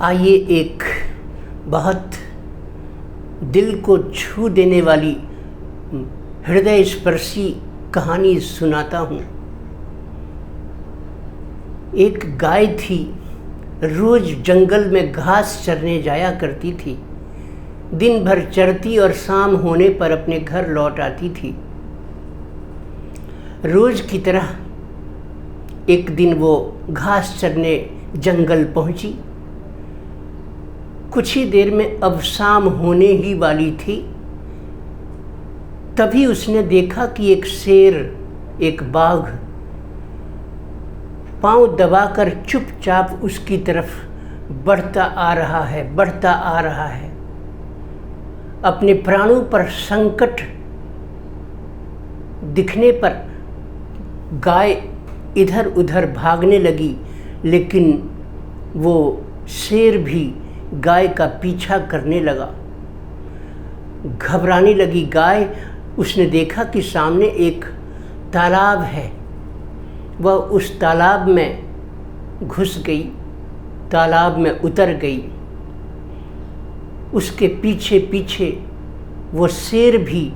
आइए एक बहुत दिल को छू देने वाली हृदय स्पर्शी कहानी सुनाता हूँ। एक गाय थी, रोज जंगल में घास चरने जाया करती थी। दिन भर चरती और शाम होने पर अपने घर लौट आती थी। रोज की तरह एक दिन वो घास चरने जंगल पहुंची। कुछ ही देर में अब शाम होने ही वाली थी। तभी उसने देखा कि एक शेर, एक बाघ पांव दबाकर चुपचाप उसकी तरफ बढ़ता आ रहा है। अपने प्राणों पर संकट दिखने पर गाय इधर उधर भागने लगी, लेकिन वो शेर भी गाय का पीछा करने लगा। घबराने लगी गाय। उसने देखा कि सामने एक तालाब है। वह उस तालाब में घुस गई, तालाब में उतर गई। उसके पीछे पीछे वो शेर भी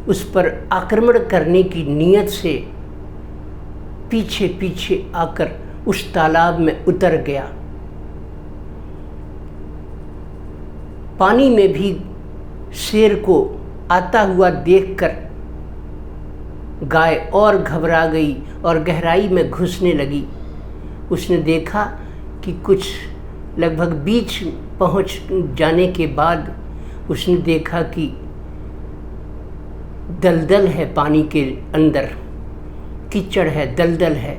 उस पर आक्रमण करने की नीयत से पीछे पीछे आकर उस तालाब में उतर गया। पानी में भी शेर को आता हुआ देखकर गाय और घबरा गई और गहराई में घुसने लगी। उसने देखा कि कुछ लगभग बीच पहुंच जाने के बाद उसने देखा कि दलदल है, पानी के अंदर कीचड़ है, दलदल है।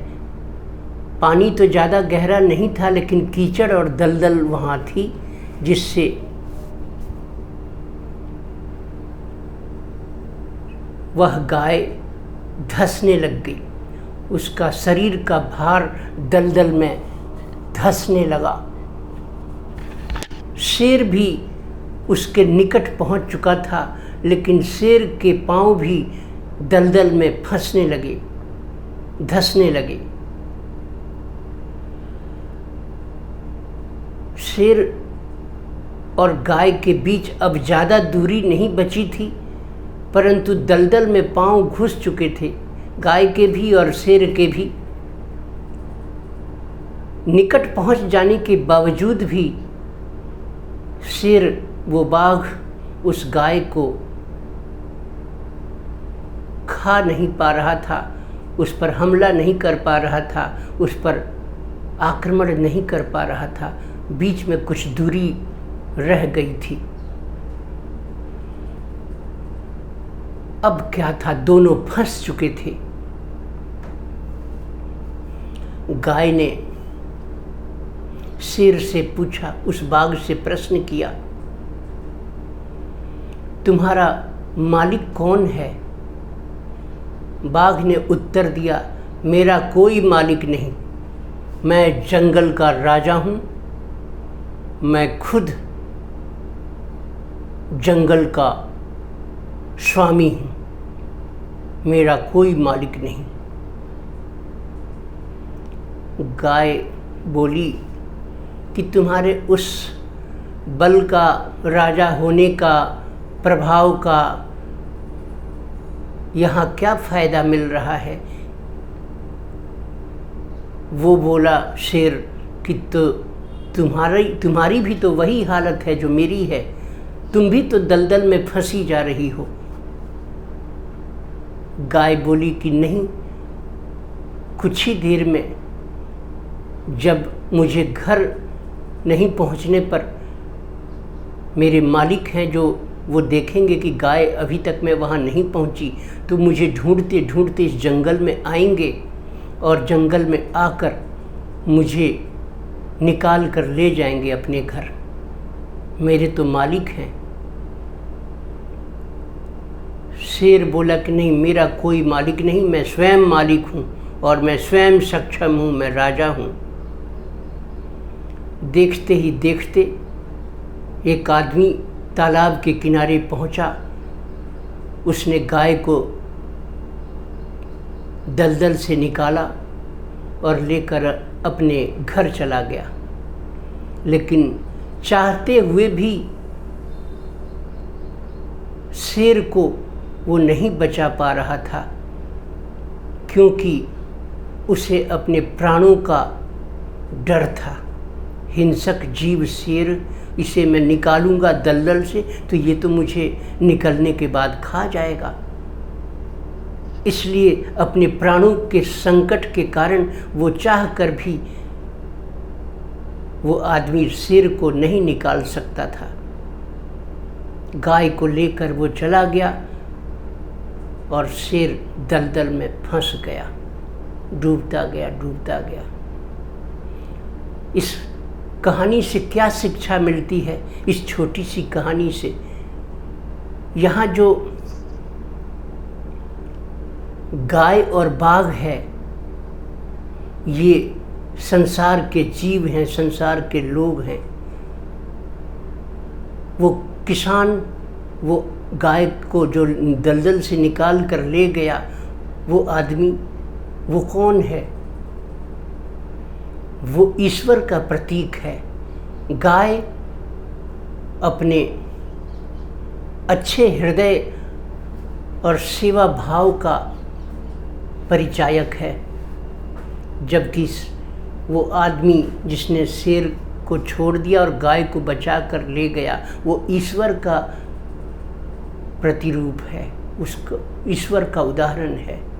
पानी तो ज़्यादा गहरा नहीं था, लेकिन कीचड़ और दलदल वहाँ थी, जिससे वह गाय धंसने लग गई। उसका शरीर का भार दलदल में धंसने लगा। शेर भी उसके निकट पहुंच चुका था, लेकिन शेर के पांव भी दलदल में फंसने लगे, धंसने लगे। शेर और गाय के बीच अब ज़्यादा दूरी नहीं बची थी, परंतु दलदल में पांव घुस चुके थे, गाय के भी और शेर के भी। निकट पहुंच जाने के बावजूद भी शेर, वो बाघ, उस गाय को खा नहीं पा रहा था, उस पर हमला नहीं कर पा रहा था, उस पर आक्रमण नहीं कर पा रहा था। बीच में कुछ दूरी रह गई थी। अब क्या था, दोनों फंस चुके थे। गाय ने शेर से पूछा, उस बाघ से प्रश्न किया, तुम्हारा मालिक कौन है? बाघ ने उत्तर दिया, मेरा कोई मालिक नहीं, मैं जंगल का राजा हूँ। मैं खुद जंगल का स्वामी हूँ, मेरा कोई मालिक नहीं। गाय बोली कि तुम्हारे उस बल का, राजा होने का, प्रभाव का यहाँ क्या फ़ायदा मिल रहा है? वो बोला शेर कि तो तुम्हारी भी तो वही हालत है जो मेरी है, तुम भी तो दलदल में फंसी जा रही हो। गाय बोली कि नहीं, कुछ ही देर में जब मुझे घर नहीं पहुंचने पर मेरे मालिक हैं जो वो देखेंगे कि गाय अभी तक मैं वहाँ नहीं पहुंची, तो मुझे ढूंढते ढूंढते इस जंगल में आएंगे और जंगल में आकर मुझे निकाल कर ले जाएंगे अपने घर। मेरे तो मालिक हैं। शेर बोला कि नहीं, मेरा कोई मालिक नहीं, मैं स्वयं मालिक हूँ और मैं स्वयं सक्षम हूँ, मैं राजा हूँ। देखते ही देखते एक आदमी तालाब के किनारे पहुँचा। उसने गाय को दलदल से निकाला और लेकर अपने घर चला गया। लेकिन चाहते हुए भी शेर को वो नहीं बचा पा रहा था, क्योंकि उसे अपने प्राणों का डर था। हिंसक जीव शेर, इसे मैं निकालूंगा दलदल से तो ये तो मुझे निकलने के बाद खा जाएगा। इसलिए अपने प्राणों के संकट के कारण वो चाह कर भी वो आदमी शेर को नहीं निकाल सकता था। गाय को लेकर वो चला गया और शेर दलदल में फंस गया, डूबता गया। इस कहानी से क्या शिक्षा मिलती है? इस छोटी सी कहानी से यहाँ जो गाय और बाघ है, ये संसार के जीव हैं, संसार के लोग हैं। वो किसान वो गाय को जो दलदल से निकाल कर ले गया, वो आदमी वो कौन है? वो ईश्वर का प्रतीक है। गाय अपने अच्छे हृदय और सेवा भाव का परिचायक है, जबकि वो आदमी जिसने शेर को छोड़ दिया और गाय को बचा कर ले गया, वो ईश्वर का प्रतिरूप है, उसको ईश्वर का उदाहरण है।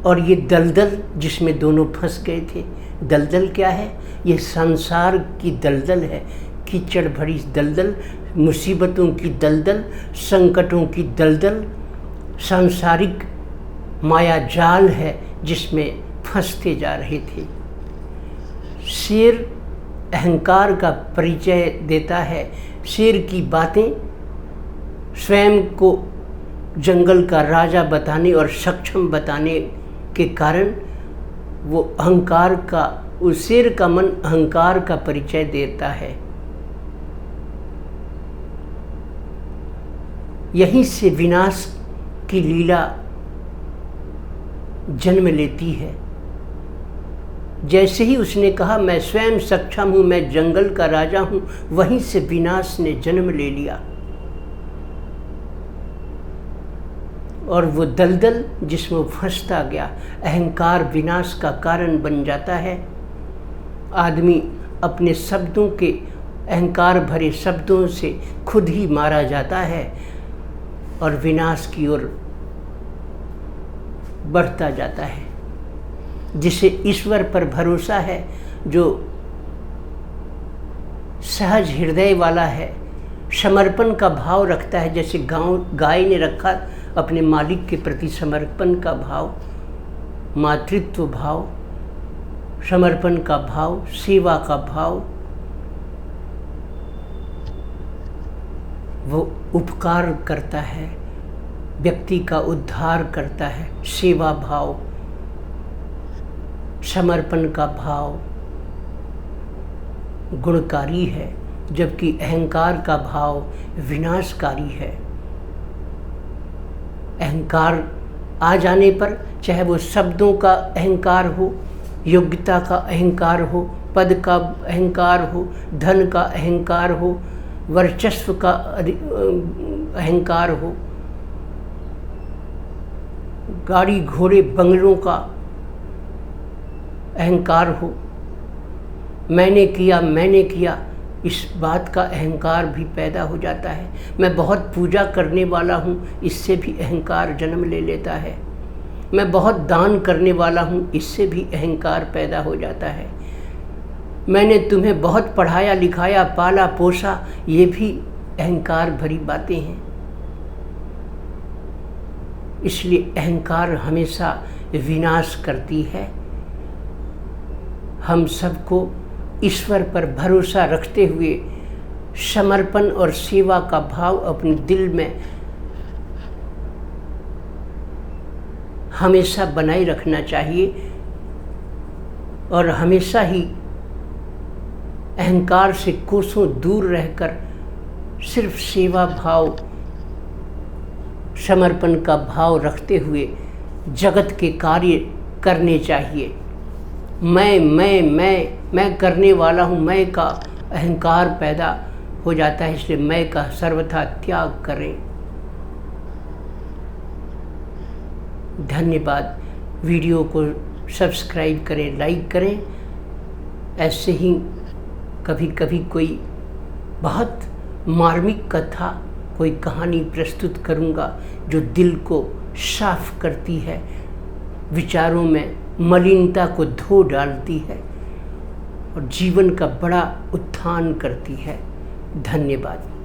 और ये दलदल जिसमें दोनों फंस गए थे, दलदल क्या है? ये संसार की दलदल है, कीचड़ भरी दलदल, मुसीबतों की दलदल, संकटों की दलदल, सांसारिक माया जाल है जिसमें फंसते जा रहे थे। शेर अहंकार का परिचय देता है। शेर की बातें स्वयं को जंगल का राजा बताने और सक्षम बताने के कारण वो अहंकार का, उस शेर का मन अहंकार का परिचय देता है। यहीं से विनाश की लीला जन्म लेती है। जैसे ही उसने कहा मैं स्वयं सक्षम हूँ, मैं जंगल का राजा हूँ, वहीं से विनाश ने जन्म ले लिया। और वो दलदल जिसमें फंसता गया, अहंकार विनाश का कारण बन जाता है। आदमी अपने शब्दों के, अहंकार भरे शब्दों से खुद ही मारा जाता है और विनाश की ओर बढ़ता जाता है। जिसे ईश्वर पर भरोसा है, जो सहज हृदय वाला है, समर्पण का भाव रखता है, जैसे गाय ने रखा अपने मालिक के प्रति समर्पण का भाव, मातृत्व भाव, समर्पण का भाव, सेवा का भाव, वो उपकार करता है, व्यक्ति का उद्धार करता है। सेवा भाव, समर्पण का भाव गुणकारी है, जबकि अहंकार का भाव विनाशकारी है। अहंकार आ जाने पर, चाहे वो शब्दों का अहंकार हो, योग्यता का अहंकार हो, पद का अहंकार हो, धन का अहंकार हो, वर्चस्व का अहंकार हो, गाड़ी घोड़े बंगलों का अहंकार हो, मैंने किया, इस बात का अहंकार भी पैदा हो जाता है। मैं बहुत पूजा करने वाला हूँ, इससे भी अहंकार जन्म ले लेता है। मैं बहुत दान करने वाला हूँ, इससे भी अहंकार पैदा हो जाता है। मैंने तुम्हें बहुत पढ़ाया लिखाया, पाला पोसा, ये भी अहंकार भरी बातें हैं। इसलिए अहंकार हमेशा विनाश करती है। हम सबको ईश्वर पर भरोसा रखते हुए समर्पण और सेवा का भाव अपने दिल में हमेशा बनाए रखना चाहिए और हमेशा ही अहंकार से कोसों दूर रहकर सिर्फ सेवा भाव, समर्पण का भाव रखते हुए जगत के कार्य करने चाहिए। मैं करने वाला हूँ, मैं का अहंकार पैदा हो जाता है। इसलिए मैं का सर्वथा त्याग करें। धन्यवाद। वीडियो को सब्सक्राइब करें, लाइक करें। ऐसे ही कभी कभी कोई बहुत मार्मिक कथा, कोई कहानी प्रस्तुत करूंगा जो दिल को साफ करती है, विचारों में मलिनता को धो डालती है और जीवन का बड़ा उत्थान करती है। धन्यवाद।